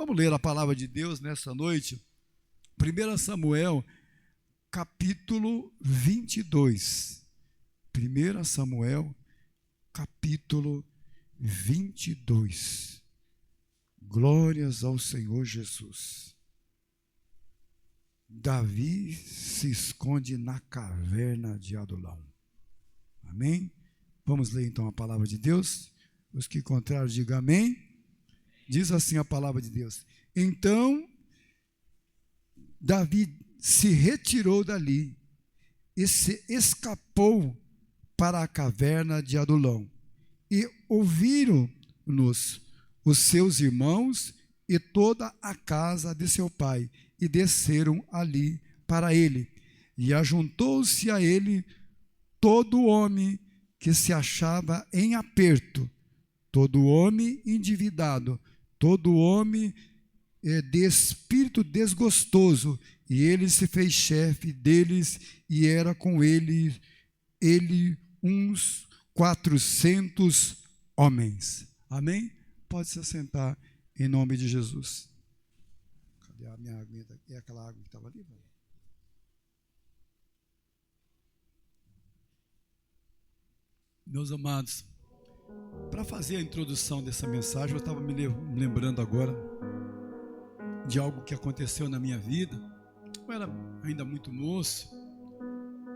Vamos ler a palavra de Deus nessa noite. 1 Samuel, capítulo 22. 1 Samuel, capítulo 22. Glórias ao Senhor Jesus. Davi se esconde na caverna de Adulão. Amém? Vamos ler então a palavra de Deus. Os que encontraram, digam amém. Diz assim a palavra de Deus: então Davi se retirou dali e se escapou para a caverna de Adulão. E ouviram-nos os seus irmãos e toda a casa de seu pai, e desceram ali para ele. E ajuntou-se a ele todo homem que se achava em aperto, todo homem endividado, todo homem de espírito desgostoso, e ele se fez chefe deles, e era com ele uns 400 homens. Amém? Pode se assentar em nome de Jesus. Cadê a minha água? É aquela água que estava ali? Meus amados, para fazer a introdução dessa mensagem, eu estava me lembrando agora de algo que aconteceu na minha vida. Eu era ainda muito moço,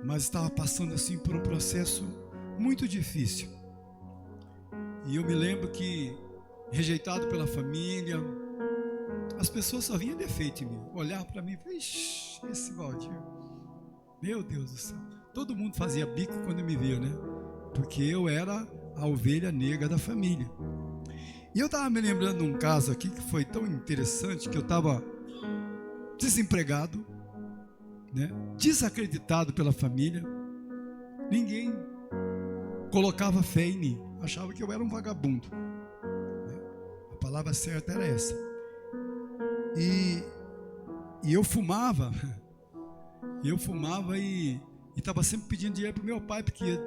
mas estava passando assim por um processo muito difícil. E eu me lembro que, rejeitado pela família, as pessoas só vinham defeito em mim. Olhavam para mim e falavam: ixi, esse Valdir, meu Deus do céu. Todo mundo fazia bico quando me via, né? Porque eu era a ovelha negra da família. E eu estava me lembrando de um caso aqui que foi tão interessante, que eu estava desempregado, né? Desacreditado pela família. Ninguém colocava fé em mim, achava que eu era um vagabundo, né? A palavra certa era essa. E eu fumava e estava sempre pedindo dinheiro para o meu pai, porque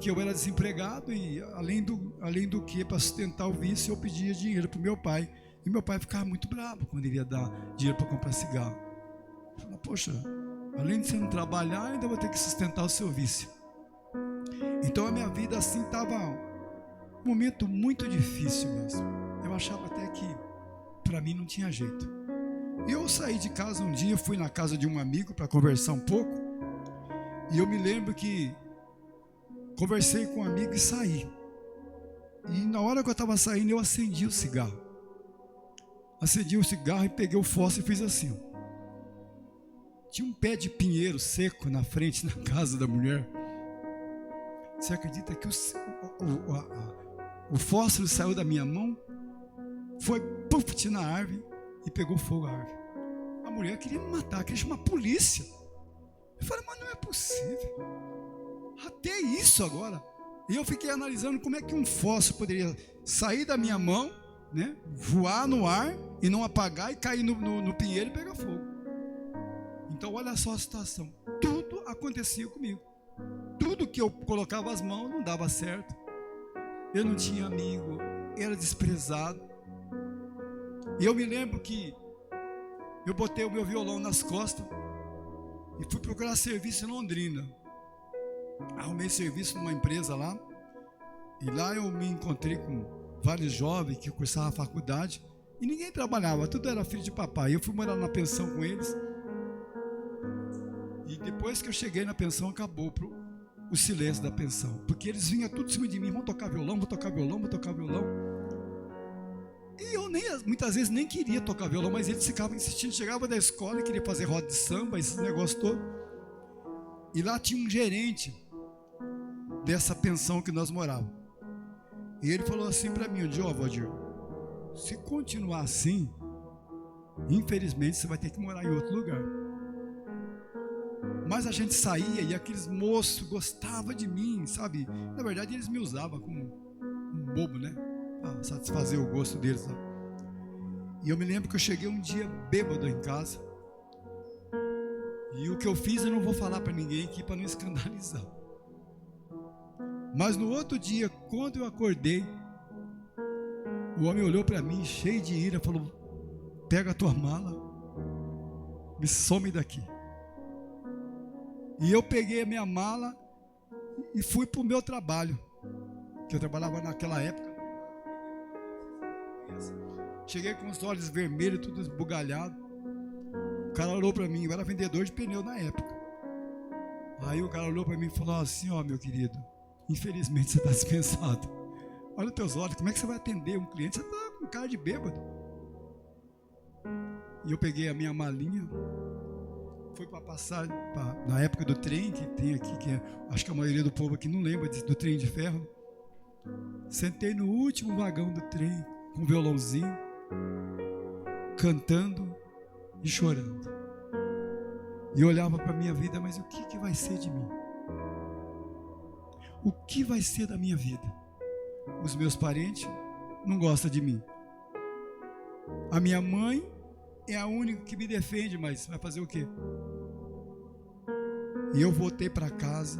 eu era desempregado, e além do que, para sustentar o vício, eu pedia dinheiro para o meu pai. E meu pai ficava muito bravo quando ele ia dar dinheiro para comprar cigarro. Falava: poxa, além de você não trabalhar, ainda vou ter que sustentar o seu vício. Então a minha vida assim estava um momento muito difícil mesmo. Eu achava até que para mim não tinha jeito. Eu saí de casa um dia, fui na casa de um amigo para conversar um pouco, e eu me lembro que conversei com um amigo e saí. E na hora que eu estava saindo, eu acendi o cigarro. Acendi o cigarro e peguei o fósforo e fiz assim. Tinha um pé de pinheiro seco na frente da casa da mulher. Você acredita que o fósforo saiu da minha mão, foi puff na árvore e pegou fogo a árvore. A mulher queria me matar, queria chamar a polícia. Eu falei: mas não é possível. Até isso agora. E eu fiquei analisando como é que um fósforo poderia sair da minha mão, né, voar no ar e não apagar, e cair no pinheiro e pegar fogo. Então olha só a situação. Tudo acontecia comigo. Tudo que eu colocava as mãos não dava certo. Eu não tinha amigo, era desprezado. E eu me lembro que eu botei o meu violão nas costas e fui procurar serviço em Londrina. Arrumei serviço numa empresa lá, e lá eu me encontrei com vários jovens que cursavam a faculdade, e ninguém trabalhava, tudo era filho de papai. Eu fui morar na pensão com eles, e depois que eu cheguei na pensão, acabou o silêncio da pensão, porque eles vinham tudo em cima de mim: vão tocar violão, vou tocar violão, vou tocar violão. E eu muitas vezes nem queria tocar violão, mas eles ficavam insistindo. Chegava da escola e queria fazer roda de samba, esses negócios todos. E lá tinha um gerente dessa pensão que nós morávamos, e ele falou assim para mim: ó, Valdir, se continuar assim, infelizmente você vai ter que morar em outro lugar. Mas a gente saía e aqueles moços gostavam de mim, sabe? Na verdade eles me usavam como um bobo, né, para satisfazer o gosto deles, sabe? E eu me lembro que eu cheguei um dia bêbado em casa, e o que eu fiz eu não vou falar para ninguém aqui, para não escandalizar. Mas no outro dia, quando eu acordei, o homem olhou para mim cheio de ira, falou: pega a tua mala, me some daqui. E eu peguei a minha mala e fui para o meu trabalho, que eu trabalhava naquela época. Cheguei com os olhos vermelhos, tudo esbugalhado. O cara olhou para mim, eu era vendedor de pneu na época. Aí o cara olhou para mim e falou assim: ó, meu querido, infelizmente você está dispensado. Olha os teus olhos, como é que você vai atender um cliente? Você está com cara de bêbado. E eu peguei a minha malinha, fui para passar na época do trem que tem aqui, acho que a maioria do povo aqui não lembra do trem de ferro. Sentei no último vagão do trem com um violãozinho, cantando e chorando. E olhava para a minha vida, mas o que vai ser de mim? O que vai ser da minha vida? Os meus parentes não gostam de mim. A minha mãe é a única que me defende, mas vai fazer o quê? E eu voltei para casa,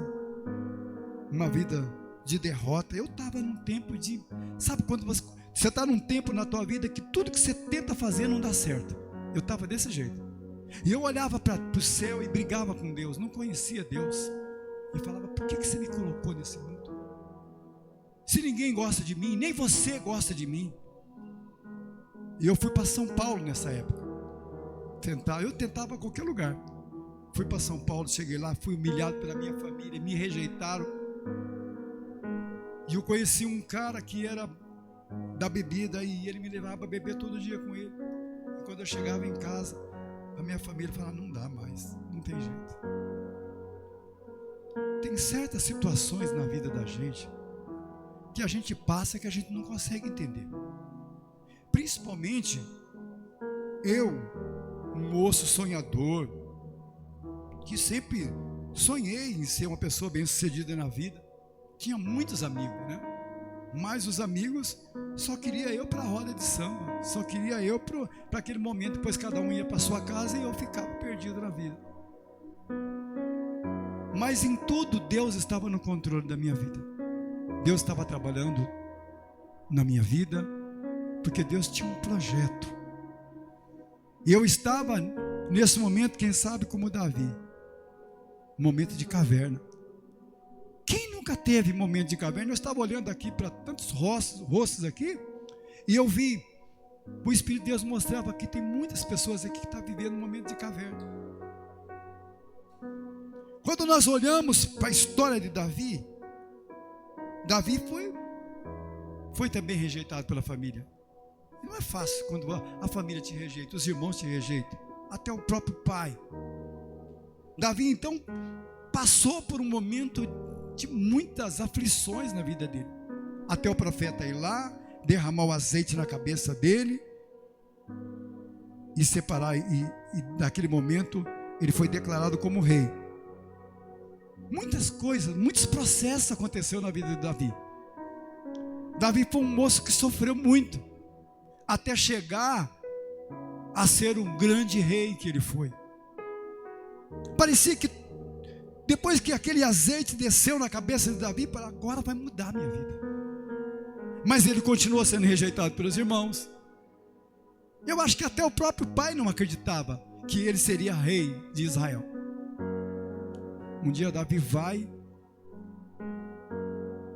uma vida de derrota. Eu estava num tempo de... Sabe quando você está num tempo na tua vida que tudo que você tenta fazer não dá certo? Eu estava desse jeito. E eu olhava para o céu e brigava com Deus, não conhecia Deus. E falava: por que você me colocou nesse mundo? Se ninguém gosta de mim, nem você gosta de mim. E eu fui para São Paulo nessa época. Eu tentava qualquer lugar. Fui para São Paulo, cheguei lá, fui humilhado pela minha família, me rejeitaram. E eu conheci um cara que era da bebida e ele me levava a beber todo dia com ele. E quando eu chegava em casa, a minha família falava: não dá mais, não tem jeito. Tem certas situações na vida da gente que a gente passa que a gente não consegue entender. Principalmente eu, um moço sonhador, que sempre sonhei em ser uma pessoa bem-sucedida na vida. Tinha muitos amigos, né? Mas os amigos só queria eu para a roda de samba, só queria eu para aquele momento. Depois cada um ia para sua casa e eu ficava perdido na vida. Mas em tudo Deus estava no controle da minha vida. Deus estava trabalhando na minha vida, porque Deus tinha um projeto. E eu estava nesse momento, quem sabe, como Davi, momento de caverna. Quem nunca teve momento de caverna? Eu estava olhando aqui para tantos rostos aqui, e eu vi, o Espírito de Deus mostrava que tem muitas pessoas aqui que estão vivendo um momento de caverna. Quando nós olhamos para a história de Davi, Davi foi também rejeitado pela família. Não é fácil quando a família te rejeita, os irmãos te rejeitam, até o próprio pai. Davi então passou por um momento de muitas aflições na vida dele, até o profeta ir lá, derramar o azeite na cabeça dele e separar, e naquele momento ele foi declarado como rei. Muitas coisas, muitos processos aconteceram na vida de Davi. Davi foi um moço que sofreu muito, até chegar a ser um grande rei que ele foi. Parecia que depois que aquele azeite desceu na cabeça de Davi, para agora vai mudar a minha vida. Mas ele continuou sendo rejeitado pelos irmãos. Eu acho que até o próprio pai não acreditava que ele seria rei de Israel. Um dia Davi vai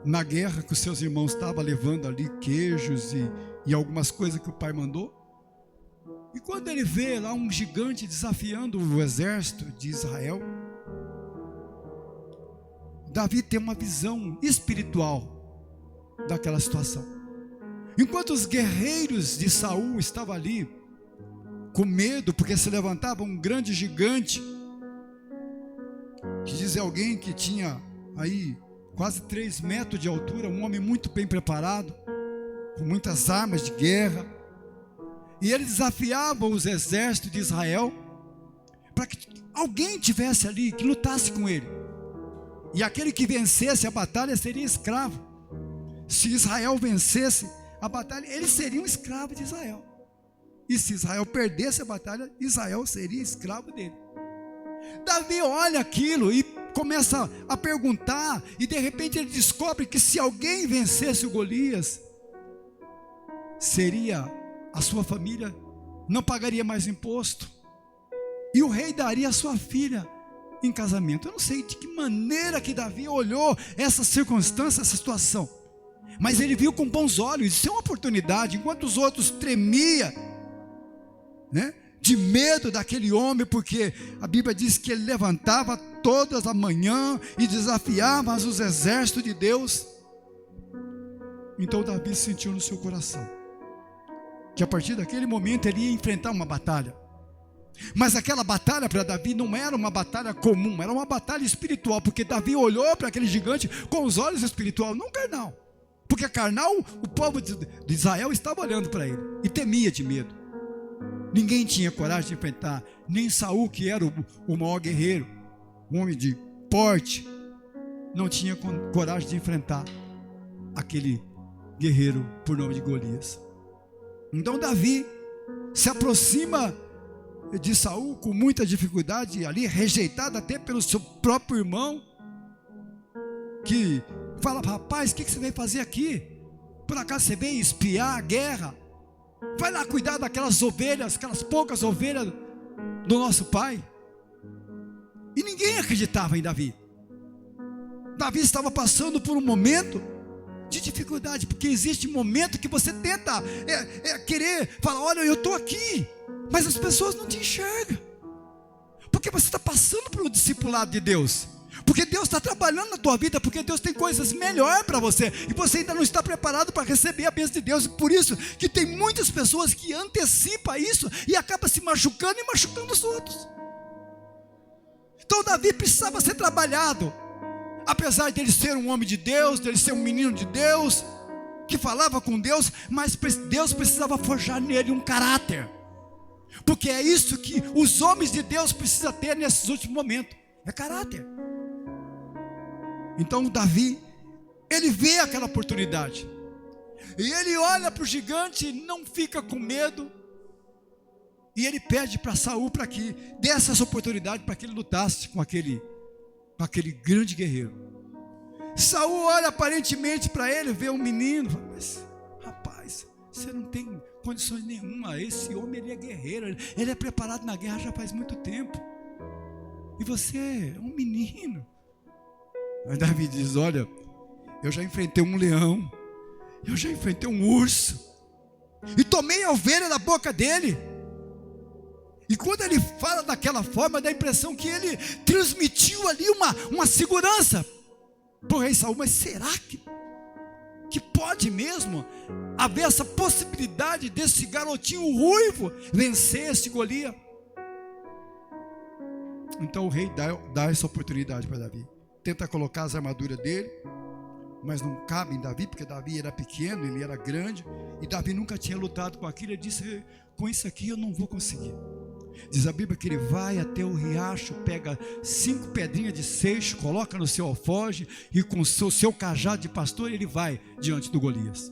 na guerra que os seus irmãos estavam levando ali queijos e algumas coisas que o pai mandou. E quando ele vê lá um gigante desafiando o exército de Israel, Davi tem uma visão espiritual daquela situação. Enquanto os guerreiros de Saul estavam ali com medo, porque se levantava um grande gigante, que diz alguém que tinha aí quase 3 metros de altura, um homem muito bem preparado, com muitas armas de guerra, e ele desafiava os exércitos de Israel para que alguém tivesse ali que lutasse com ele, e aquele que vencesse a batalha seria escravo. Se Israel vencesse a batalha, ele seria um escravo de Israel, e se Israel perdesse a batalha, Israel seria escravo dele. Davi olha aquilo e começa a perguntar, e de repente ele descobre que se alguém vencesse o Golias, seria a sua família não pagaria mais imposto, e o rei daria a sua filha em casamento. Eu não sei de que maneira que Davi olhou essa circunstância, essa situação, mas ele viu com bons olhos. Isso é uma oportunidade. Enquanto os outros tremiam, né, de medo daquele homem, porque a Bíblia diz que ele levantava todas as manhã e desafiava os exércitos de Deus. Então Davi sentiu no seu coração que a partir daquele momento ele ia enfrentar uma batalha. Mas aquela batalha para Davi não era uma batalha comum, era uma batalha espiritual, porque Davi olhou para aquele gigante com os olhos espirituais, não carnal. Porque carnal, o povo de Israel estava olhando para ele e temia de medo. Ninguém tinha coragem de enfrentar, nem Saul, que era o maior guerreiro, um homem de porte, não tinha coragem de enfrentar aquele guerreiro por nome de Golias. Então Davi se aproxima de Saul com muita dificuldade, ali rejeitado até pelo seu próprio irmão, que fala: rapaz, o que você veio fazer aqui? Por acaso você veio espiar a guerra? Vai lá cuidar daquelas ovelhas, aquelas poucas ovelhas do nosso pai. E ninguém acreditava em Davi. Davi estava passando por um momento de dificuldade, porque existe um momento que você tenta querer falar: olha, eu estou aqui, mas as pessoas não te enxergam, porque você está passando pelo discipulado de Deus, porque Deus está trabalhando na tua vida, porque Deus tem coisas melhores para você, e você ainda não está preparado para receber a bênção de Deus. E por isso que tem muitas pessoas que antecipam isso e acabam se machucando e machucando os outros. Então Davi precisava ser trabalhado, apesar dele ser um homem de Deus, dele ser um menino de Deus, que falava com Deus, mas Deus precisava forjar nele um caráter, porque é isso que os homens de Deus precisam ter nesses últimos momentos, é caráter. Então Davi, ele vê aquela oportunidade, e ele olha para o gigante, não fica com medo, e ele pede para Saul para que desse essa oportunidade, para que ele lutasse com aquele grande guerreiro. Saul olha aparentemente para ele, vê um menino, fala: mas rapaz, você não tem condições nenhuma, esse homem ele é guerreiro, ele é preparado na guerra já faz muito tempo, e você é um menino. Aí Davi diz: olha, eu já enfrentei um leão, eu já enfrentei um urso, e tomei a ovelha da boca dele. E quando ele fala daquela forma, dá a impressão que ele transmitiu ali uma segurança para o rei Saul. Mas será que pode mesmo haver essa possibilidade desse garotinho ruivo vencer esse Golias? Então o rei dá essa oportunidade para Davi. Tenta colocar as armaduras dele, mas não cabe em Davi, porque Davi era pequeno, ele era grande, e Davi nunca tinha lutado com aquilo. Ele disse: com isso aqui eu não vou conseguir. Diz a Bíblia que ele vai até o riacho, pega 5 pedrinhas de seixo, coloca no seu alforje, e com o seu cajado de pastor ele vai diante do Golias.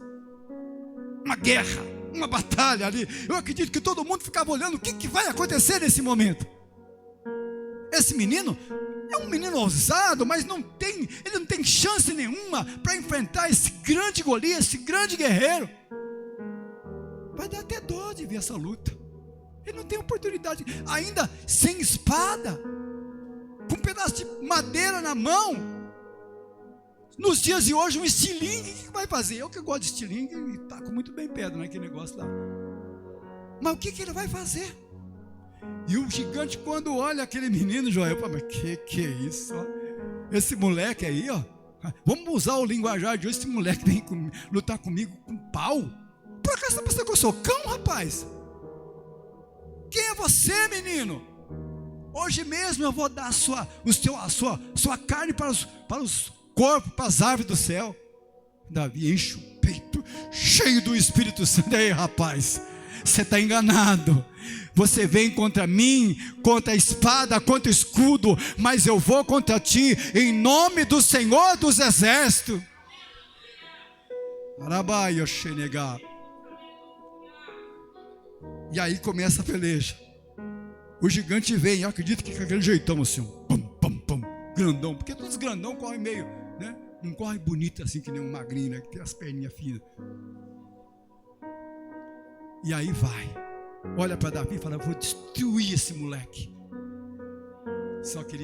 Uma guerra, uma batalha ali. Eu acredito que todo mundo ficava olhando o que vai acontecer nesse momento. Esse menino é um menino ousado, mas ele não tem chance nenhuma para enfrentar esse grande Golias, esse grande guerreiro. Vai dar até dó de ver essa luta. Ele não tem oportunidade, ainda sem espada, com um pedaço de madeira na mão. Nos dias de hoje, um estilingue, o que vai fazer? Eu que gosto de estilingue, e taco muito bem pedra naquele negócio lá. Mas o que ele vai fazer? E o gigante, quando olha aquele menino, Joel, fala: mas que é isso? Esse moleque aí, ó, vamos usar o linguajar de hoje, esse moleque vem lutar comigo com pau? Por acaso você está pensando que eu sou cão, rapaz? Quem é você, menino? Hoje mesmo eu vou dar a sua carne para os corpos, para as árvores do céu. Davi enche o peito, cheio do Espírito Santo. Aí, rapaz, você está enganado. Você vem contra mim, contra a espada, contra o escudo, mas eu vou contra ti, em nome do Senhor dos Exércitos. Arabai, Oxenegá. E aí começa a peleja. O gigante vem, eu acredito que com aquele jeitão assim, pum, pum, pum, grandão, porque todos os grandão correm meio, né? Não corre bonito assim que nem um magrinho, né? Que tem as perninhas finas. E aí vai. olha para Davi e fala: vou destruir esse moleque. Só que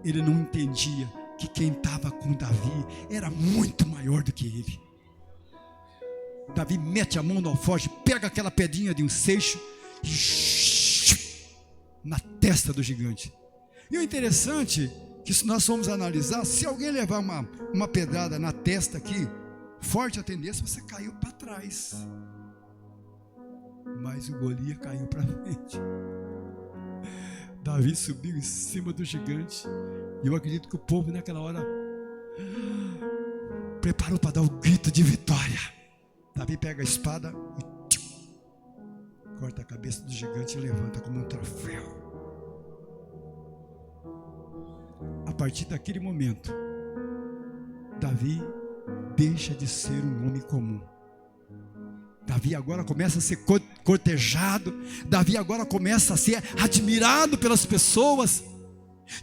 ele não entendia que quem estava com Davi era muito maior do que ele. Davi mete a mão no alforje, pega aquela pedrinha de um seixo e na testa do gigante. E o interessante é que, se nós formos analisar, se alguém levar uma pedrada na testa aqui, forte a tendência, você caiu para trás. Mas o Golias caiu para frente. Davi subiu em cima do gigante. E eu acredito que o povo naquela hora preparou para dar o grito de vitória. Davi pega a espada e corta a cabeça do gigante e levanta como um troféu. A partir daquele momento, Davi deixa de ser um homem comum. Davi agora começa a ser cortejado. Davi agora começa a ser admirado pelas pessoas.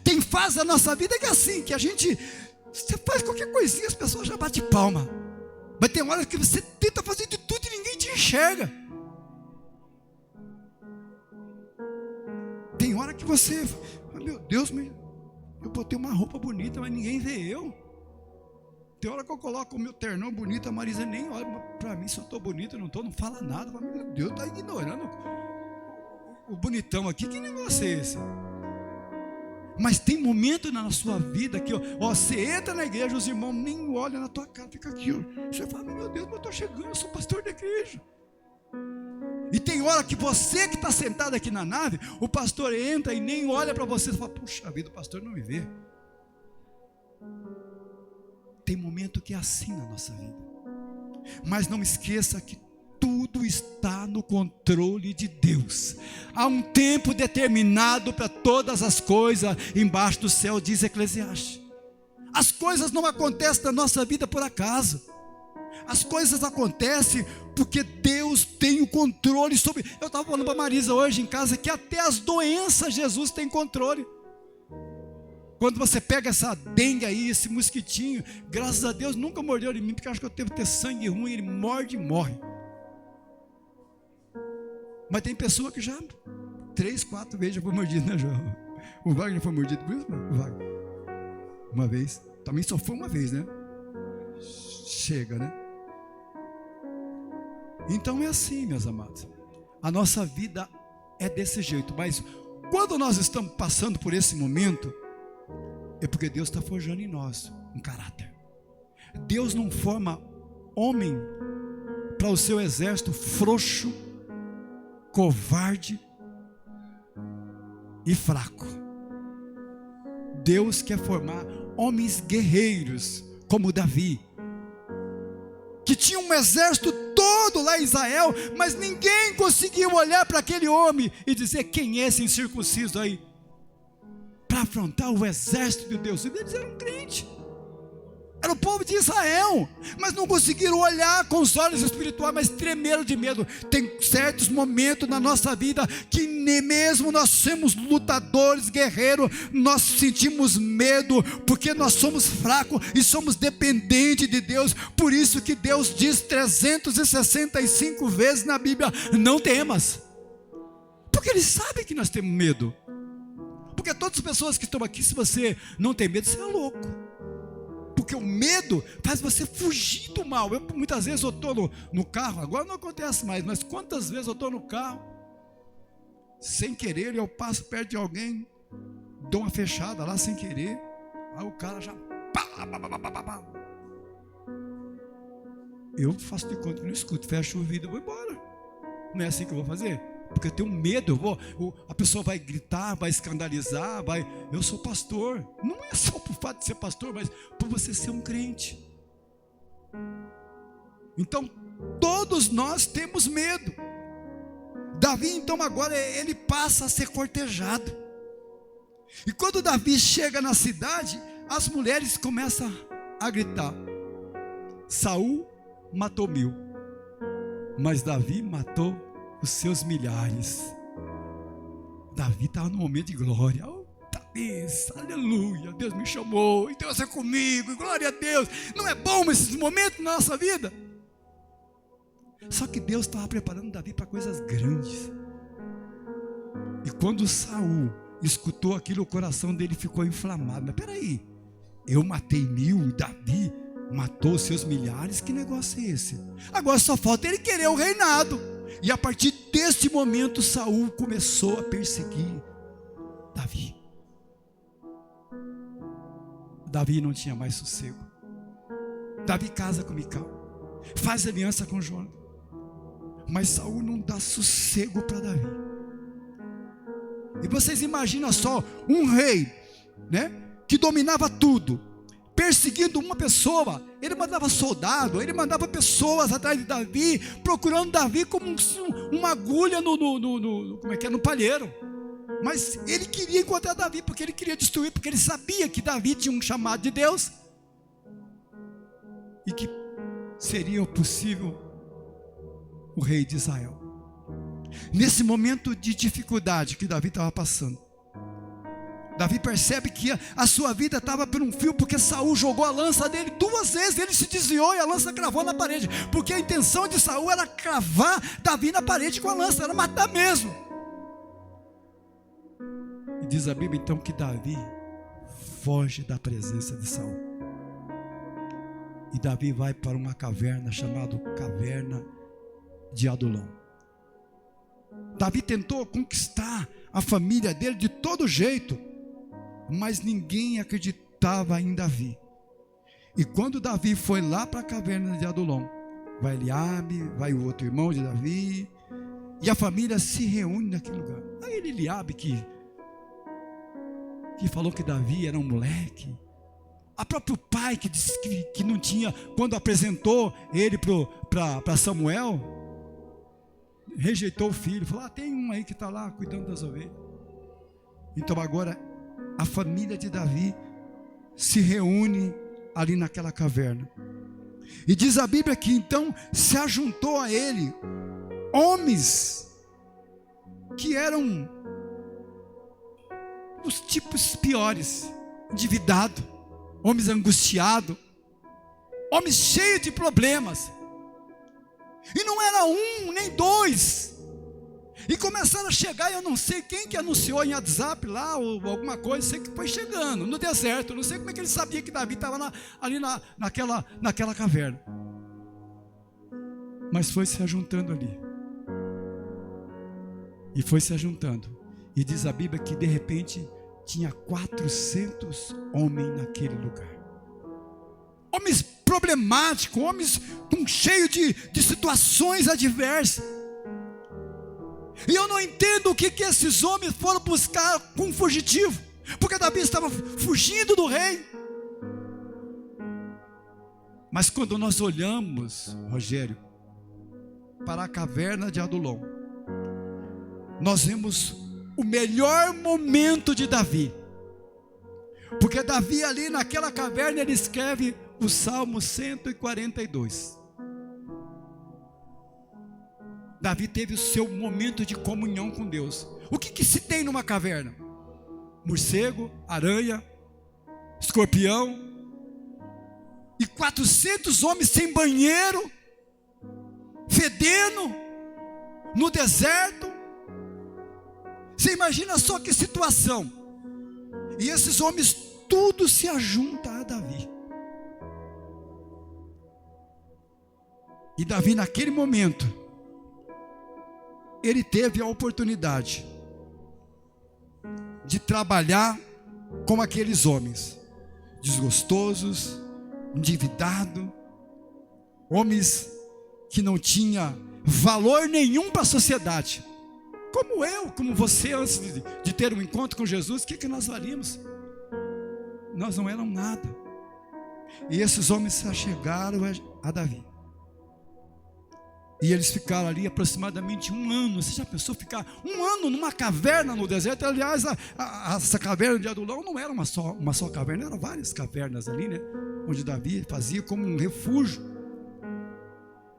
Tem fase da nossa vida que é assim, que você faz qualquer coisinha, as pessoas já batem palma. Mas tem horas que você tenta fazer de tudo e ninguém te enxerga. Tem hora que você, meu Deus, eu botei uma roupa bonita, mas ninguém vê eu. Tem hora que eu coloco o meu ternão bonito, a Marisa nem olha para mim se eu estou bonito ou não estou, não fala nada. Fala, meu Deus, está ignorando o bonitão aqui, que negócio é esse? Mas tem momento na sua vida que você entra na igreja, os irmãos nem olham na tua cara, fica aqui, você fala, meu Deus, mas eu estou chegando, eu sou pastor da igreja. E tem hora que você que está sentado aqui na nave, o pastor entra e nem olha para você, você fala, puxa vida, o pastor não me vê. Tem momento que é assim na nossa vida. Mas não esqueça que tudo está no controle de Deus. Há um tempo determinado para todas as coisas embaixo do céu, diz Eclesiastes. As coisas não acontecem na nossa vida por acaso. As coisas acontecem porque Deus tem o controle sobre. Eu estava falando para a Marisa hoje em casa que até as doenças Jesus tem controle. Quando você pega essa dengue aí, esse mosquitinho, graças a Deus nunca mordeu em mim, porque eu acho que eu devo ter sangue ruim, ele morde e morre. Mas tem pessoa que já 3, 4 vezes já foi mordido, né, João? O Wagner foi mordido por isso, o Wagner. Uma vez. Também só foi uma vez, né? Chega, né? Então é assim, meus amados. A nossa vida é desse jeito. Mas quando nós estamos passando por esse momento, é porque Deus está forjando em nós um caráter. Deus não forma homem para o seu exército frouxo, covarde e fraco. Deus quer formar homens guerreiros como Davi, que tinha um exército todo lá em Israel, mas ninguém conseguiu olhar para aquele homem e dizer: quem é esse incircunciso aí? Para afrontar o exército de Deus. Eles eram crentes, era o povo de Israel, mas não conseguiram olhar com os olhos espirituais, mas tremeram de medo. Tem certos momentos na nossa vida que nem mesmo nós somos lutadores, guerreiros, nós sentimos medo, porque nós somos fracos e somos dependentes de Deus. Por isso que Deus diz 365 vezes na Bíblia: não temas, porque Ele sabe que nós temos medo. Porque todas as pessoas que estão aqui, se você não tem medo, você é louco. Porque o medo faz você fugir do mal. Muitas vezes eu estou no carro, agora não acontece mais, mas quantas vezes eu estou no carro, sem querer, eu passo perto de alguém, dou uma fechada lá sem querer, aí o cara já pá. Eu faço de conta que não escuto, fecho o vidro e vou embora. Não é assim que eu vou fazer? Porque eu tenho medo, a pessoa vai gritar, vai escandalizar, eu sou pastor. Não é só por fato de ser pastor, mas por você ser um crente. Então, todos nós temos medo. Davi, então, agora ele passa a ser cortejado. E quando Davi chega na cidade, as mulheres começam a gritar: Saul matou 1000, mas Davi matou os seus milhares. Davi estava num momento de glória. Davi, aleluia, Deus me chamou, e Deus é comigo, glória a Deus. Não é bom esses momentos na nossa vida? Só que Deus estava preparando Davi para coisas grandes. quando Saul escutou aquilo, o coração dele ficou inflamado. Mas peraí, eu matei 1000, Davi matou seus milhares, que negócio é esse? Agora só falta ele querer o reinado. E a partir deste momento Saul começou a perseguir Davi. Davi não tinha mais sossego. Davi casa com Mical, faz aliança com João, mas Saul não dá sossego para Davi. E vocês imaginam só, um rei, né, que dominava tudo, perseguindo uma pessoa. Ele mandava soldado, ele mandava pessoas atrás de Davi, procurando Davi como uma agulha no palheiro. Mas ele queria encontrar Davi, porque ele queria destruir, porque ele sabia que Davi tinha um chamado de Deus, e que seria possível o rei de Israel. Nesse momento de dificuldade que Davi estava passando, Davi percebe que a sua vida estava por um fio, porque Saul jogou a lança dele 2 vezes, ele se desviou e a lança cravou na parede, porque a intenção de Saul era cravar Davi na parede com a lança, era matar mesmo. E diz a Bíblia então que Davi foge da presença de Saul, e Davi vai para uma caverna chamada Caverna de Adulão. Davi tentou conquistar a família dele de todo jeito, mas ninguém acreditava em Davi. E quando Davi foi lá para a caverna de Adulão, vai Eliabe, vai o outro irmão de Davi, e a família se reúne naquele lugar. Aí Eliabe que falou que Davi era um moleque, a próprio pai que disse que não tinha, quando apresentou ele para Samuel, rejeitou o filho, falou: tem um aí que está lá cuidando das ovelhas. Então agora a família de Davi se reúne ali naquela caverna, e diz a Bíblia que então se ajuntou a ele homens que eram os tipos piores, endividado, homens angustiados, homens cheios de problemas, e não era um nem dois. E começaram a chegar, eu não sei quem que anunciou em WhatsApp lá, ou alguma coisa, sei que foi chegando no deserto. Eu não sei como é que ele sabia que Davi estava ali naquela caverna, mas foi se ajuntando ali, e foi se ajuntando, e diz a Bíblia que de repente tinha 400 homens naquele lugar, homens problemáticos, homens cheios de situações adversas. E eu não entendo o que esses homens foram buscar com um fugitivo, porque Davi estava fugindo do rei. Mas quando nós olhamos, Rogério, para a caverna de Adulão, nós vemos o melhor momento de Davi, porque Davi ali naquela caverna, ele escreve o Salmo 142. Davi teve o seu momento de comunhão com Deus. O que se tem numa caverna? Morcego, aranha, escorpião, e 400 homens sem banheiro, fedendo, no deserto. Você imagina só que situação. E esses homens tudo se ajunta a Davi. E Davi naquele momento, ele teve a oportunidade de trabalhar com aqueles homens desgostosos, endividados, homens que não tinham valor nenhum para a sociedade, como eu, como você, antes de ter um encontro com Jesus. O que nós valíamos? Nós não éramos nada. E esses homens se achegaram a Davi, e eles ficaram ali aproximadamente 1 ano. Você já pensou ficar 1 ano numa caverna no deserto? Aliás, essa caverna de Adulão não era uma só caverna, eram várias cavernas ali, né? Onde Davi fazia como um refúgio.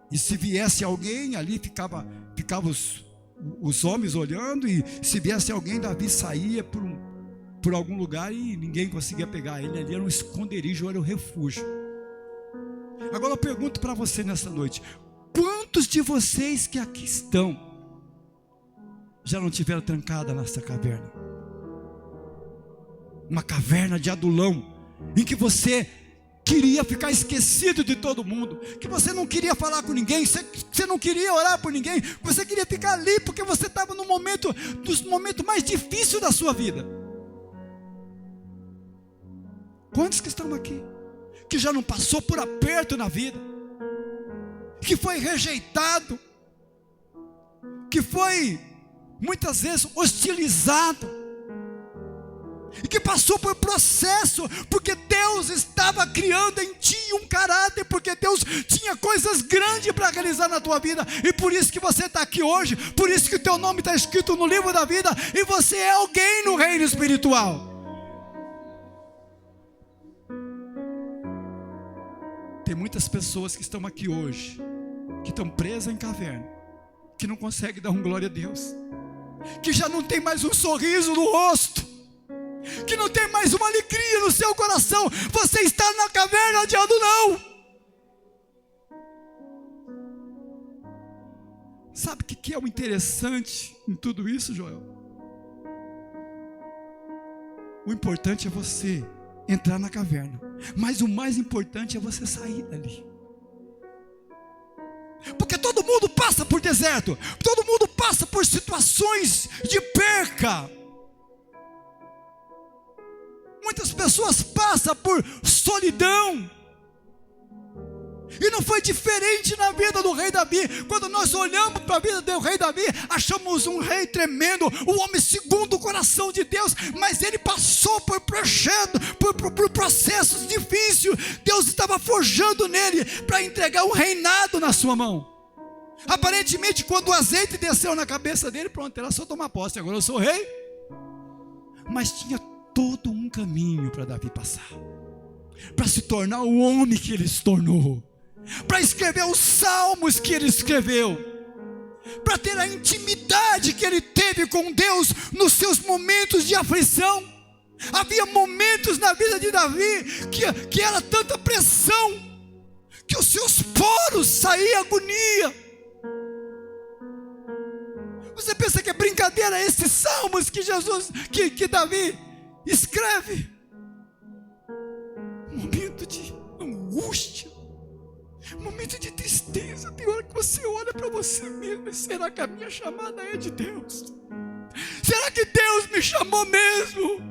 E se viesse alguém ali, ficava os homens olhando, e se viesse alguém, Davi saía por algum lugar e ninguém conseguia pegar ele. Ali era um esconderijo, era um refúgio. Agora eu pergunto para você nessa noite: quantos de vocês que aqui estão já não tiveram trancada nessa caverna? Uma caverna de Adulão, em que você queria ficar esquecido de todo mundo, que você não queria falar com ninguém, você não queria orar por ninguém, você queria ficar ali porque você estava no momento, dos momentos mais difíceis da sua vida. Quantos que estão aqui, que já não passou por aperto na vida, que foi rejeitado, que foi muitas vezes hostilizado, e que passou por processo, porque Deus estava criando em ti um caráter, porque Deus tinha coisas grandes para realizar na tua vida, e por isso que você está aqui hoje, por isso que o teu nome está escrito no livro da vida, e você é alguém no reino espiritual. Tem muitas pessoas que estão aqui hoje, que estão presas em caverna, que não conseguem dar glória a Deus, que já não tem mais um sorriso no rosto, que não tem mais uma alegria no seu coração. Você está na caverna de Adulão. Sabe o que é o interessante em tudo isso, Joel? O importante é você entrar na caverna, mas o mais importante é você sair dali. Porque todo mundo passa por deserto, todo mundo passa por situações de perca. Muitas pessoas passam por solidão, e não foi diferente na vida do rei Davi. Quando nós olhamos para a vida do rei Davi, achamos um rei tremendo, um homem segundo o coração de Deus, mas ele passou por processos difíceis. Deus estava forjando nele para entregar um reinado na sua mão. Aparentemente, quando o azeite desceu na cabeça dele, pronto, era só tomar posse, agora eu sou rei. Mas tinha todo um caminho para Davi passar, para se tornar o homem que ele se tornou, para escrever os salmos que ele escreveu, para ter a intimidade que ele teve com Deus nos seus momentos de aflição. Havia momentos na vida de Davi que era tanta pressão, que os seus poros saíam agonia. Você pensa que é brincadeira esses salmos que Davi escreve? Momento de angústia, momento de tristeza. Tem hora que você olha para você mesmo: será que a minha chamada é de Deus? Será que Deus me chamou mesmo?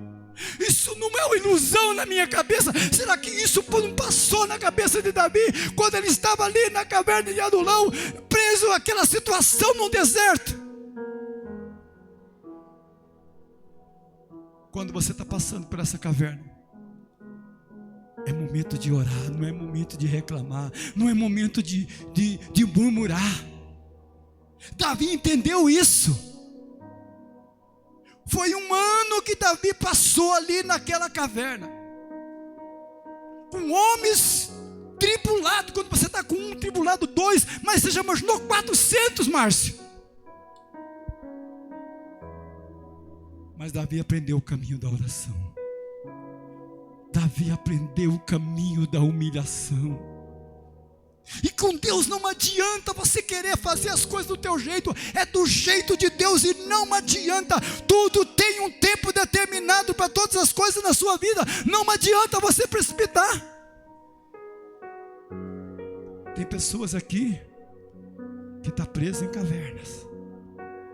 Isso não é uma ilusão na minha cabeça? Será que isso não passou na cabeça de Davi quando ele estava ali na caverna de Adulão, preso àquela situação no deserto? Quando você está passando por essa caverna, é momento de orar, não é momento de reclamar, não é momento de murmurar. Davi entendeu isso. Foi um ano que Davi passou ali naquela caverna, com homens tribulados. Quando você está com um, tribulado dois, mas você já imaginou 400, Márcio? Mas Davi aprendeu o caminho da oração. Davi aprendeu o caminho da humilhação. E com Deus não adianta você querer fazer as coisas do teu jeito, é do jeito de Deus, e não adianta. Tudo tem um tempo determinado para todas as coisas na sua vida. Não adianta você precipitar. Tem pessoas aqui que estão presas em cavernas,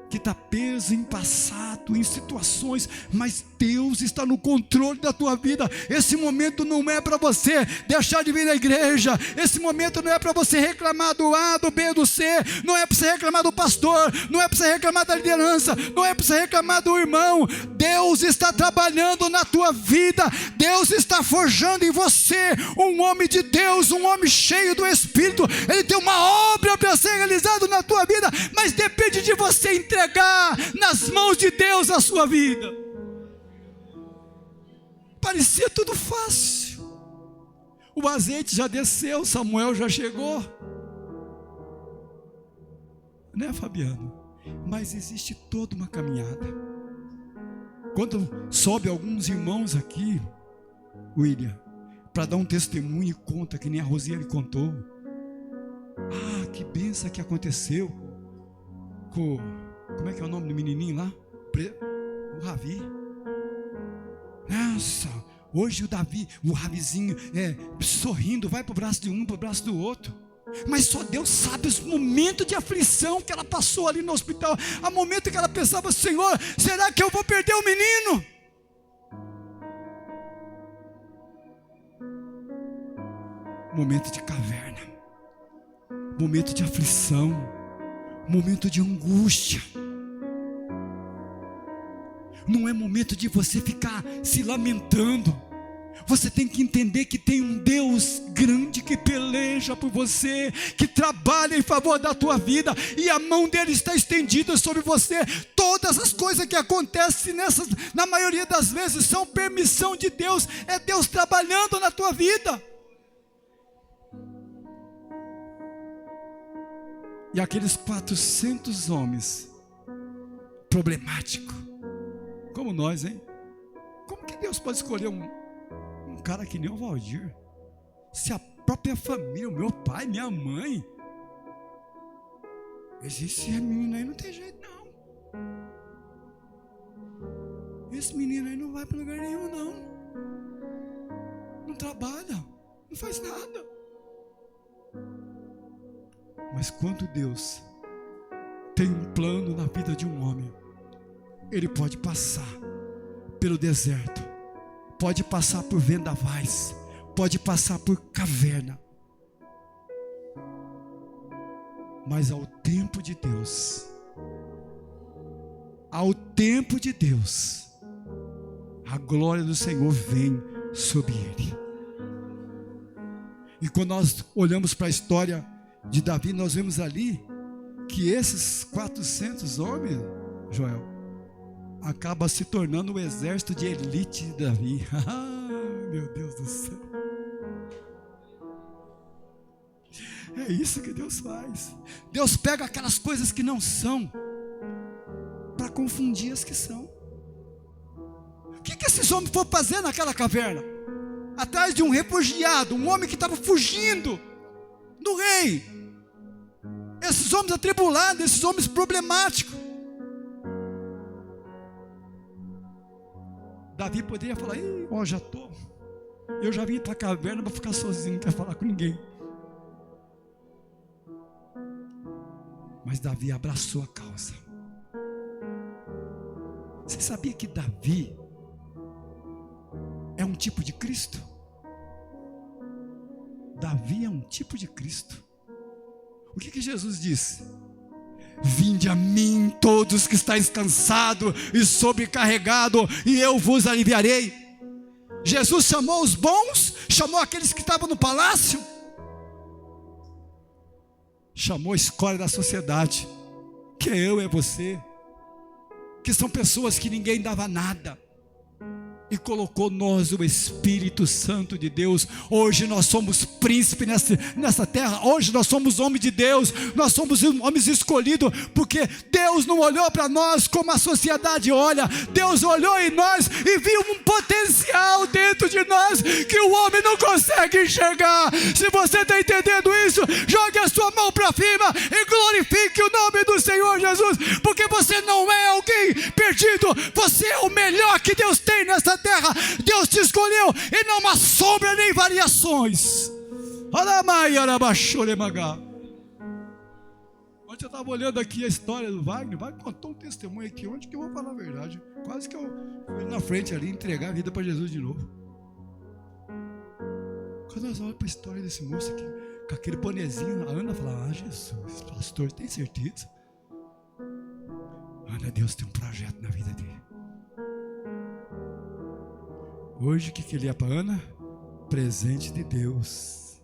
que está preso em passado, em situações, mas Deus está no controle da tua vida. Esse momento não é para você deixar de vir à igreja, esse momento não é para você reclamar do A, do B, do C, não é para você reclamar do pastor, não é para você reclamar da liderança, não é para você reclamar do irmão. Deus está trabalhando na tua vida, Deus está forjando em você um homem de Deus, um homem cheio do Espírito. Ele tem uma obra para ser realizada na tua vida, mas depende de você entregar nas mãos de Deus a sua vida. Parecia tudo fácil, o azeite já desceu, Samuel já chegou, né, Fabiano? Mas existe toda uma caminhada. Quando sobe alguns irmãos aqui, William, para dar um testemunho e conta, que nem a Rosiane contou: ah, que bênção que aconteceu com Como é que é o nome do menininho lá? O Ravi. Nossa, hoje o Ravizinho sorrindo, vai para o braço de um, para o braço do outro. Mas só Deus sabe os momentos de aflição que ela passou ali no hospital. O momento que ela pensava: Senhor, será que eu vou perder o menino? Momento de caverna, momento de aflição, momento de angústia. Não é momento de você ficar se lamentando. Você tem que entender que tem um Deus grande que peleja por você, que trabalha em favor da tua vida, e a mão dele está estendida sobre você. Todas as coisas que acontecem na maioria das vezes, são permissão de Deus. É Deus trabalhando na tua vida. E aqueles 400 homens problemáticos, como nós, hein? Como que Deus pode escolher um cara que nem o Valdir? Se a própria família, o meu pai, minha mãe, esse menino aí não tem jeito não. Esse menino aí não vai para lugar nenhum não. Não trabalha, não faz nada. Mas quando Deus tem um plano na vida de um homem, ele pode passar pelo deserto, pode passar por vendavais, pode passar por caverna, mas ao tempo de Deus, a glória do Senhor vem sobre ele. E quando nós olhamos para a história de Davi, nós vemos ali que esses 400 homens, Joel, acaba se tornando o exército de elite de Davi. Meu Deus do céu. É isso que Deus faz. Deus pega aquelas coisas que não são para confundir as que são. O que esses homens foram fazer naquela caverna? Atrás de um refugiado, um homem que estava fugindo do rei. Esses homens atribulados, esses homens problemáticos. Davi poderia falar: eu já vim para a caverna para ficar sozinho, não quero falar com ninguém. Mas Davi abraçou a causa. Você sabia que Davi é um tipo de Cristo? Davi é um tipo de Cristo. O que Jesus disse? Vinde a mim todos que estáis cansados e sobrecarregados, e eu vos aliviarei. Jesus chamou os bons, chamou aqueles que estavam no palácio, chamou a escória da sociedade, que é eu, é você, que são pessoas que ninguém dava nada, e colocou nós o Espírito Santo de Deus. Hoje nós somos príncipe nessa terra. Hoje nós somos homens de Deus. Nós somos homens escolhidos, porque Deus não olhou para nós como a sociedade olha. Deus olhou em nós e viu um potencial dentro de nós que o homem não consegue enxergar. Se você está entendendo isso, jogue a sua mão para cima e glorifique o nome do Senhor Jesus, porque você não é alguém perdido. Você é o melhor que Deus tem nessa terra. Deus te escolheu e não há sombra nem variações. Ontem eu estava olhando aqui a história do Wagner. Wagner contou um testemunho aqui, onde que eu vou falar a verdade. Quase que eu fui na frente ali entregar a vida para Jesus de novo. Quando nós olhamos para a história desse moço aqui, com aquele bonezinho, a Ana fala: Jesus, pastor, tem certeza? Ana, Deus tem um projeto na vida dele. Hoje o que ele é para Ana? Presente de Deus.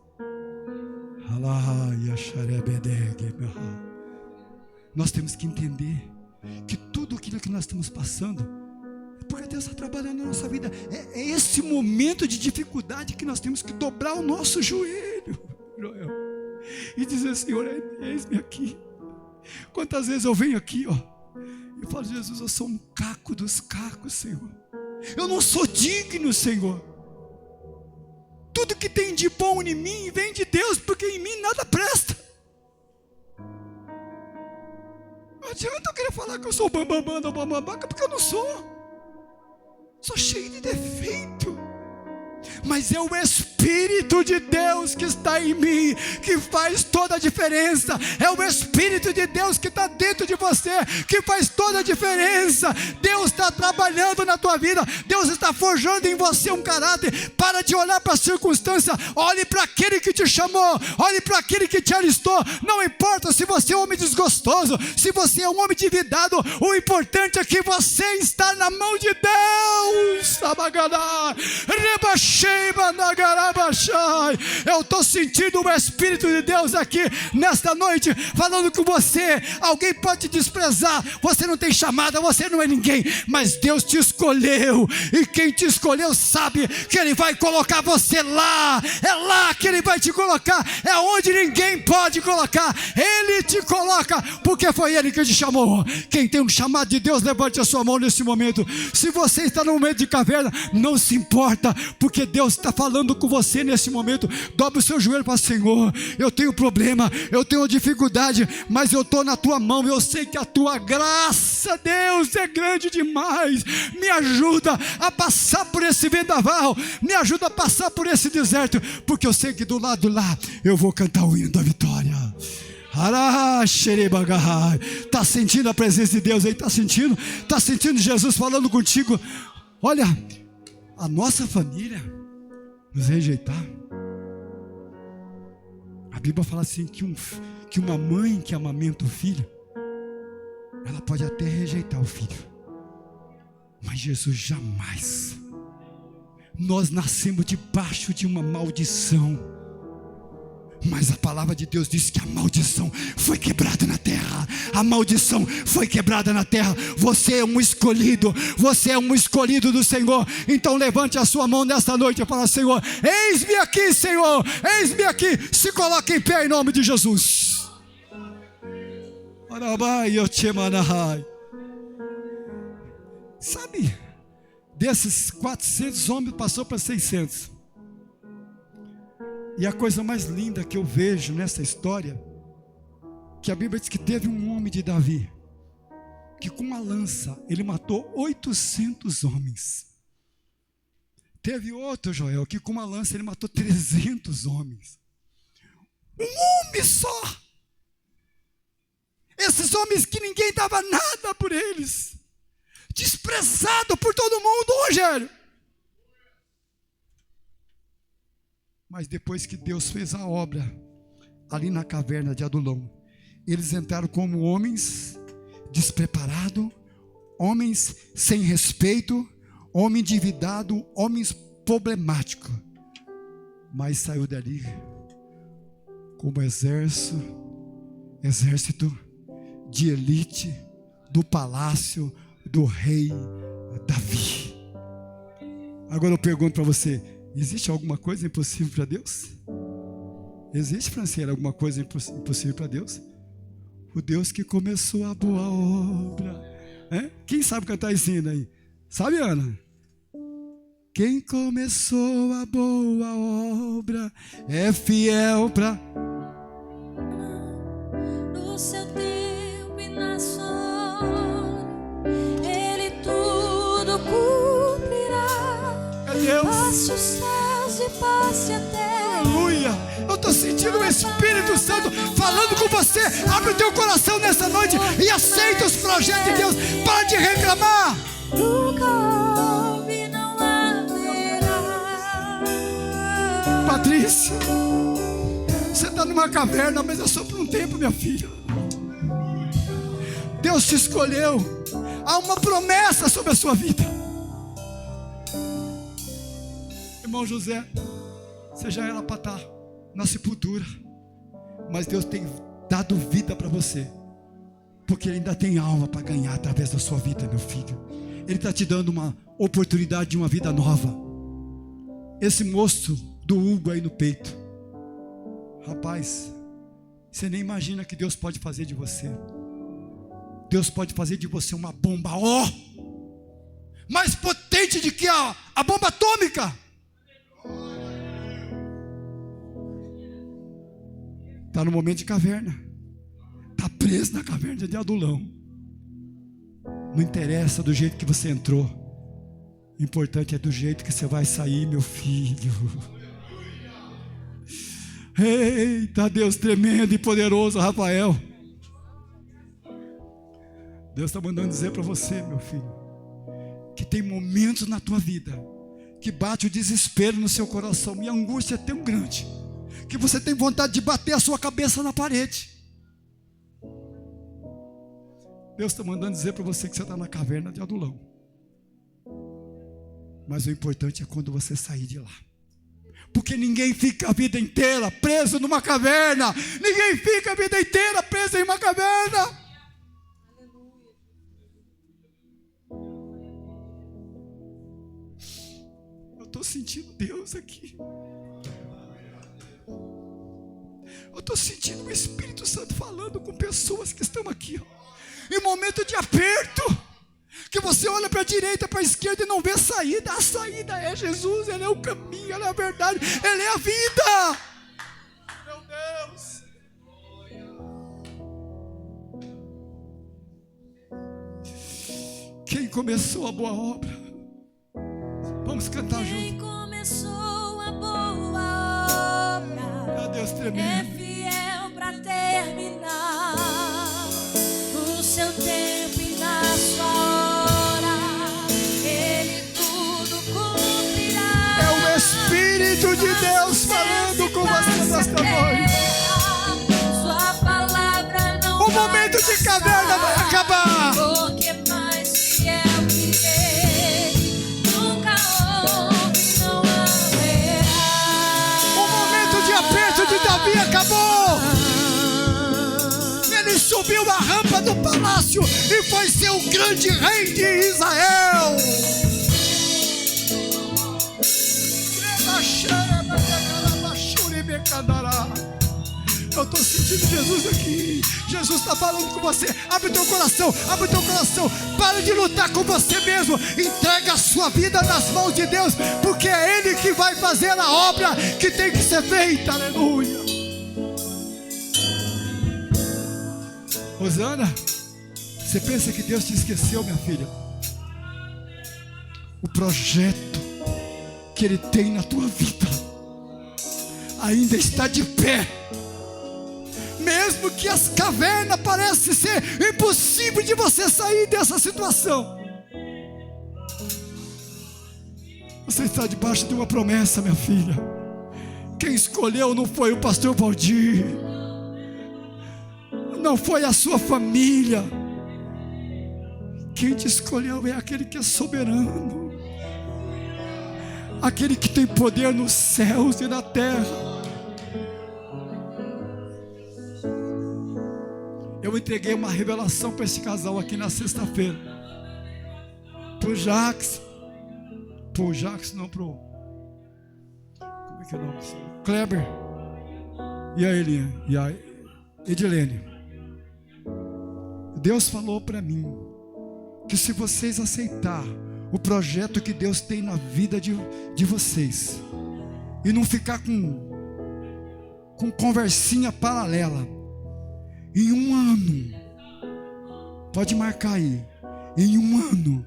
Nós temos que entender que tudo aquilo que nós estamos passando é porque Deus está trabalhando na nossa vida. É esse momento de dificuldade que nós temos que dobrar o nosso joelho, Joel, e dizer: Senhor, eis-me aqui. Quantas vezes eu venho aqui, e falo: Jesus, eu sou um caco dos cacos, Senhor. Eu não sou digno, Senhor. Tudo que tem de bom em mim vem de Deus, porque em mim nada presta. Não adianta eu querer falar que eu sou bambambam, porque eu não sou. Sou cheio de defeito. Mas é o Espírito de Deus que está em mim, que faz toda a diferença. É o Espírito de Deus que está dentro de você, que faz toda a diferença. Deus está trabalhando na tua vida. Deus está forjando em você um caráter. Para de olhar para a circunstância. Olhe para aquele que te chamou. Olhe para aquele que te alistou. Não importa se você é um homem desgostoso, se você é um homem endividado. O importante é que você está na mão de Deus. Eu estou sentindo o Espírito de Deus aqui nesta noite, falando com você. Alguém pode te desprezar, você não tem chamada, você não é ninguém, mas Deus te escolheu, e quem te escolheu sabe que Ele vai colocar você lá. É lá que Ele vai te colocar, é onde ninguém pode colocar. Ele te coloca, porque foi Ele que te chamou. Quem tem um chamado de Deus, levante a sua mão nesse momento. Se você está no momento de caverna, não se importa, porque Deus está falando com você nesse momento. Dobre o seu joelho para o Senhor. Eu tenho problema, eu tenho dificuldade, mas eu estou na tua mão. Eu sei que a tua graça, Deus, é grande demais. Me ajuda a passar por esse vendaval, me ajuda a passar por esse deserto, porque eu sei que do lado lá eu vou cantar o hino da vitória. Está sentindo a presença de Deus aí? Está sentindo Jesus falando contigo? Olha, a nossa família nos rejeitar, a Bíblia fala assim que uma mãe que amamenta o filho, ela pode até rejeitar o filho, mas Jesus jamais. Nós nascemos debaixo de uma maldição, mas a palavra de Deus diz que a maldição foi quebrada na terra. A maldição foi quebrada na terra. Você é um escolhido. Você é um escolhido do Senhor. Então levante a sua mão nesta noite e fala: Senhor, eis-me aqui, Senhor, eis-me aqui. Se coloque em pé em nome de Jesus. Sabe, desses 400 homens passou para 600. E a coisa mais linda que eu vejo nessa história, que a Bíblia diz que teve um homem de Davi, que com uma lança, ele matou 800 homens. Teve outro, Joel, que com uma lança ele matou 300 homens. Um homem só. Esses homens que ninguém dava nada por eles. Desprezado por todo mundo, Rogério. Mas depois que Deus fez a obra ali na caverna de Adulão, eles entraram como homens despreparados, homens sem respeito, homem endividado, homens problemáticos. Mas saiu dali como exército de elite do palácio do rei Davi. Agora eu pergunto para você: existe alguma coisa impossível para Deus? Existe, Franciela, alguma coisa impossível para Deus? O Deus que começou a boa obra. Quem sabe cantar esse hino aí? Sabe, Ana? Quem começou a boa obra é fiel para... No seu tempo e na sua hora, Ele tudo cumprirá. É Deus. Passe os céus e passe a terra. Aleluia. Eu estou sentindo o Espírito Santo falando com você. Abre o teu coração nessa noite e aceita os projetos de Deus. Para de reclamar. Nunca houve, não haverá. Patrícia, você está numa caverna, mas é só por um tempo, minha filha. Deus te escolheu. Há uma promessa sobre a sua vida. Irmão José, você já era para estar na sepultura, mas Deus tem dado vida para você, porque Ele ainda tem alma para ganhar através da sua vida, meu filho. Ele está te dando uma oportunidade de uma vida nova. Esse moço do Hugo aí no peito, rapaz, você nem imagina que Deus pode fazer de você. Deus pode fazer de você uma bomba mais potente do que a bomba atômica. Está no momento de caverna, está preso na caverna de Adulão, Não interessa do jeito que você entrou. O importante é do jeito que você vai sair, meu filho. Eita, Deus tremendo e poderoso, Rafael. Deus está mandando dizer para você, meu filho, que tem momentos na tua vida que bate o desespero no seu coração e a angústia é tão grande que você tem vontade de bater a sua cabeça na parede. Deus está mandando dizer para você que você está na caverna de Adulão. Mas o importante é quando você sair de lá. Porque ninguém fica a vida inteira preso numa caverna. Ninguém fica a vida inteira preso em uma caverna. Eu estou sentindo Deus aqui. Eu estou sentindo o Espírito Santo falando com pessoas que estão aqui, ó. Em momento de aperto, que você olha para a direita, para a esquerda e não vê saída. A saída é Jesus, Ele é o caminho, Ele é a verdade, Ele é a vida. Meu Deus. Quem começou a boa obra? Vamos cantar juntos. Quem começou a boa obra, Meu Deus tremendo, é fiel para terminar. No seu tempo e na sua hora, Ele tudo cumprirá. é o Espírito de Deus falando com você nesta noite. Sua palavra não O momento de caverna vai acabar. Porque mais fiel que Ele nunca houve, não haverá. O momento de aperto de Davi acabou. Ele subiu a rampa do palácio e foi ser o grande rei de Israel. Eu estou sentindo Jesus aqui. Jesus está falando com você. Abre teu coração, abre teu coração. Para de lutar com você mesmo. Entrega a sua vida nas mãos de Deus, porque é Ele que vai fazer a obra que tem que ser feita. Aleluia. Rosana, você pensa que Deus te esqueceu, minha filha? O projeto que Ele tem na tua vida ainda está de pé. Mesmo que as cavernas parecem ser impossível de você sair dessa situação, você está debaixo de uma promessa, minha filha. Quem escolheu não foi o pastor Valdir, não foi a sua família. Quem te escolheu é aquele que é soberano, aquele que tem poder nos céus e na terra. Eu entreguei uma revelação para esse casal aqui na sexta-feira. Pro Jax. Pro Jax, não, pro... Como é que é o nome? Kleber. E a Elinha. E a Edilene. Deus falou para mim que se vocês aceitar o projeto que Deus tem na vida de vocês e não ficar com conversinha paralela, em um ano, pode marcar aí, em um ano,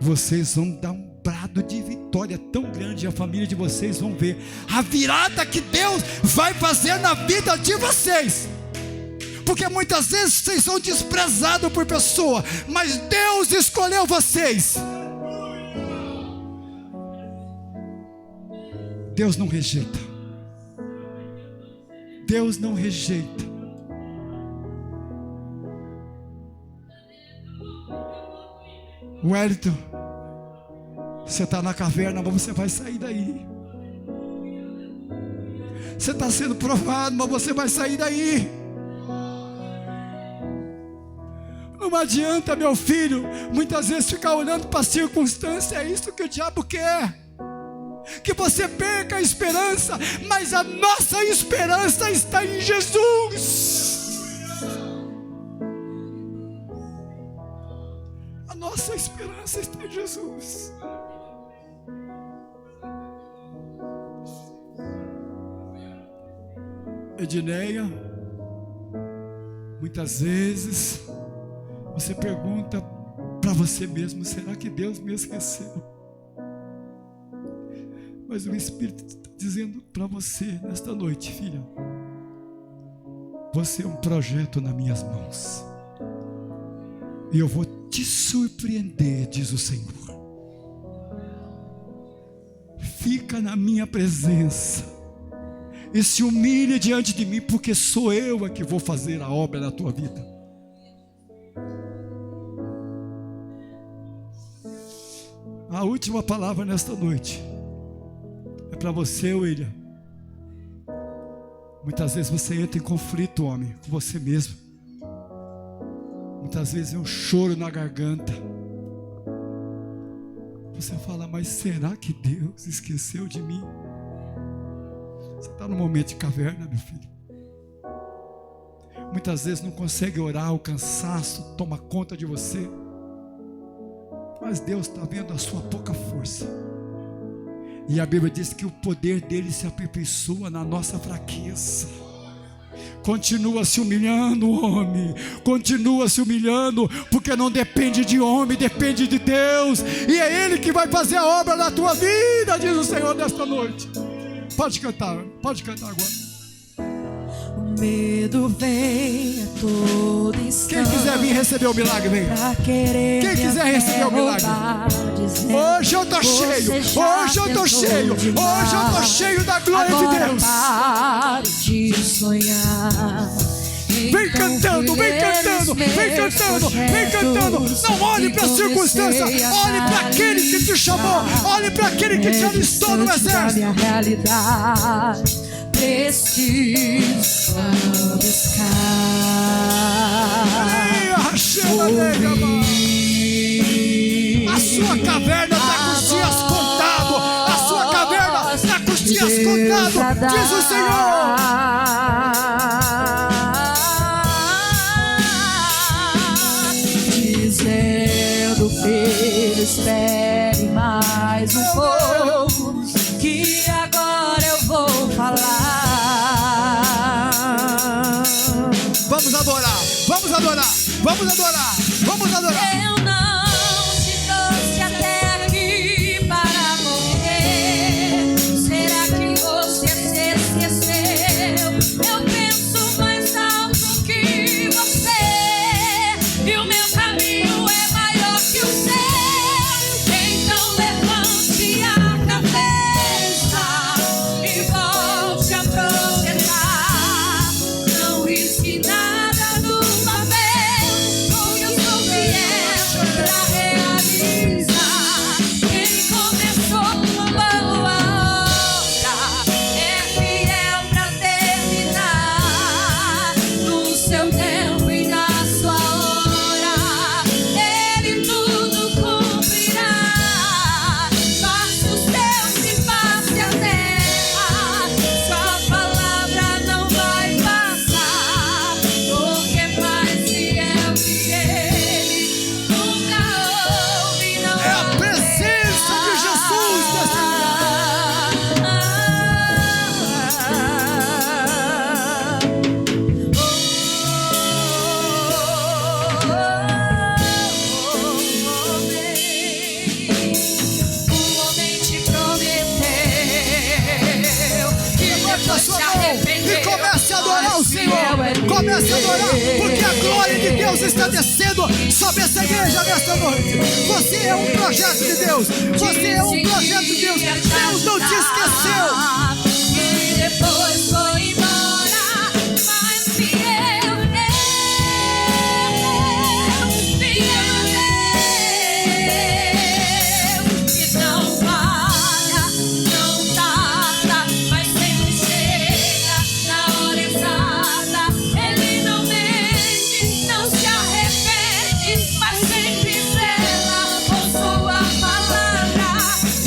vocês vão dar um brado de vitória tão grande, a família de vocês vão ver a virada que Deus vai fazer na vida de vocês. Porque muitas vezes vocês são desprezados por pessoa, mas Deus escolheu vocês. Deus não rejeita. Deus não rejeita. Wellington, você está na caverna, mas você vai sair daí. Você está sendo provado, mas você vai sair daí. Não adianta, meu filho, muitas vezes ficar olhando para a circunstância. É isso que o diabo quer, que você perca a esperança, mas a nossa esperança está em Jesus. A nossa esperança está em Jesus. Edneia, muitas vezes Você pergunta para você mesmo: será que Deus me esqueceu? Mas o Espírito está dizendo para você nesta noite: filha, você é um projeto nas minhas mãos, e eu vou te surpreender, diz o Senhor. Fica na minha presença e se humilhe diante de mim, porque sou eu que vou fazer a obra na tua vida. A última palavra nesta noite é para você, William. Muitas vezes você entra em conflito, homem, com você mesmo. Muitas vezes é um choro na garganta. Você fala: mas será que Deus esqueceu de mim? Você está num momento de caverna, meu filho. Muitas vezes não consegue orar, o cansaço toma conta de você. Mas Deus está vendo a sua pouca força. E a Bíblia diz que o poder dele se aperfeiçoa na nossa fraqueza. Continua se humilhando, homem. Continua se humilhando, porque não depende de homem, depende de Deus. E é Ele que vai fazer a obra na tua vida, diz o Senhor nesta noite. Pode cantar agora. O medo vem a todo instante. Quem quiser vir receber o milagre, vem. Quem quiser receber o milagre. Hoje eu estou cheio. Hoje eu estou cheio. Hoje eu estou cheio da glória de Deus. Pare de sonhar. Vem cantando, vem cantando, vem cantando, vem cantando. Não olhe para a circunstância, olhe para aquele que te chamou, olhe para aquele que te alistou no exército. Minha realidade, preciso buscar. A sua caverna está com os dias contados. A sua caverna está com os dias contados, diz o Senhor. Dizendo: filho, espere mais um pouco, que agora eu vou falar. Vamos adorar, vamos adorar, vamos adorar, vamos adorar. Eu não te trouxe até aqui para morrer. Será que você se esqueceu? Eu penso mais alto que você, e o meu caminho é maior que o seu. Então levante a cabeça e volte a projetar. Não risque nada no papel, porque eu sou fiel pra realizar. Quem começou uma boa obra é fiel pra terminar. No seu tempo e na sua hora, Ele tudo cumprirá. Faça os céus e passe a terra, sua palavra não vai passar, porque é mais fiel que Ele nunca houve, não É a presença de Jesus nessa O homem te prometeu que depois se arrependeu. e comece a adorar o Senhor. Comece a adorar, porque a glória de Deus está descendo sobre essa igreja nesta noite. Você é um projeto de Deus. Você é um projeto de Deus. Deus não te esqueceu. E depois foi embora, mas fiel Deus, que não falha, não tarda, mas sempre chega na hora exata. Ele não mente, não se arrepende, mas sempre zela com sua palavra.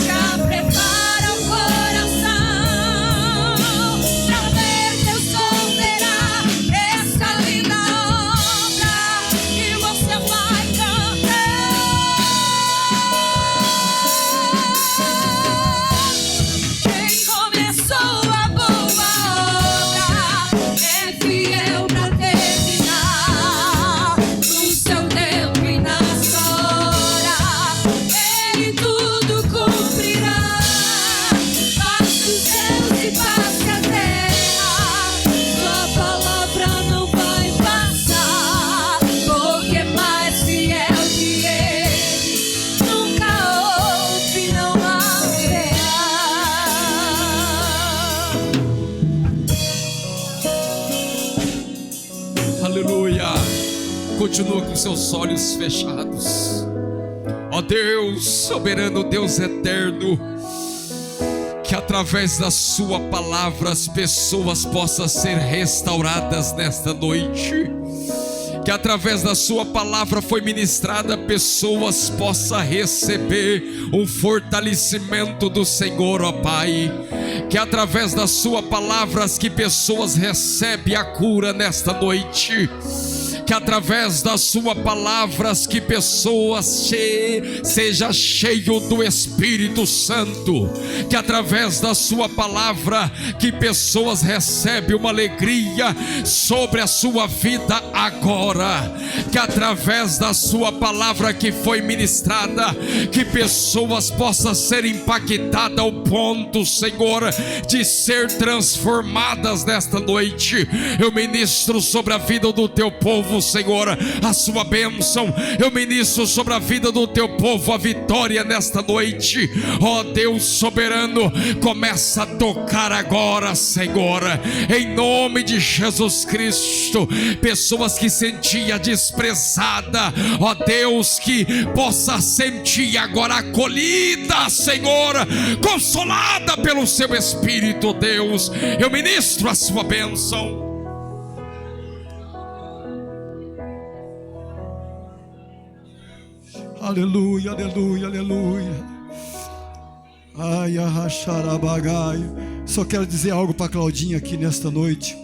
Já prepara o coração pra ver continua com seus olhos fechados. Ó Deus soberano, Deus eterno, que através da sua palavra as pessoas possam ser restauradas nesta noite. Que através da sua palavra foi ministrada, pessoas possam receber um fortalecimento do Senhor, ó Pai. Que através da sua palavra que pessoas recebem a cura nesta noite. Que através da sua palavra que pessoas seja cheio do Espírito Santo. Que através da sua palavra que pessoas recebem uma alegria sobre a sua vida agora. Que através da sua palavra que foi ministrada, que pessoas possam ser impactadas ao ponto, Senhor, de ser transformadas nesta noite. Eu ministro sobre a vida do teu povo, Senhor, a sua bênção. Eu ministro sobre a vida do teu povo a vitória nesta noite. Ó Deus soberano, começa a tocar agora, Senhor, em nome de Jesus Cristo. Pessoas que sentia desprezada, ó Deus, que possa sentir agora acolhida, Senhor, consolada pelo seu Espírito, Deus. Eu ministro a sua bênção. Aleluia, aleluia, aleluia. Ai, arracharabagai. Só quero dizer algo para Claudinha aqui nesta noite.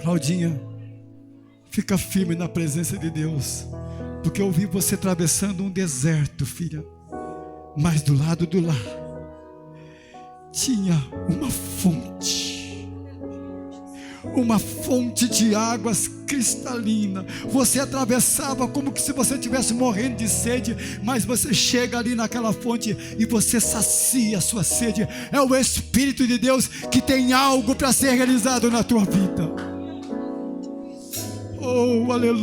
Claudinha, fica firme na presença de Deus, porque eu vi você atravessando um deserto, filha, mas do lado do lar tinha uma fonte de águas cristalina. Você atravessava como que se você estivesse morrendo de sede, mas você chega ali naquela fonte e você sacia a sua sede. É o Espírito de Deus que tem algo para ser realizado na tua vida. Oh, aleluia.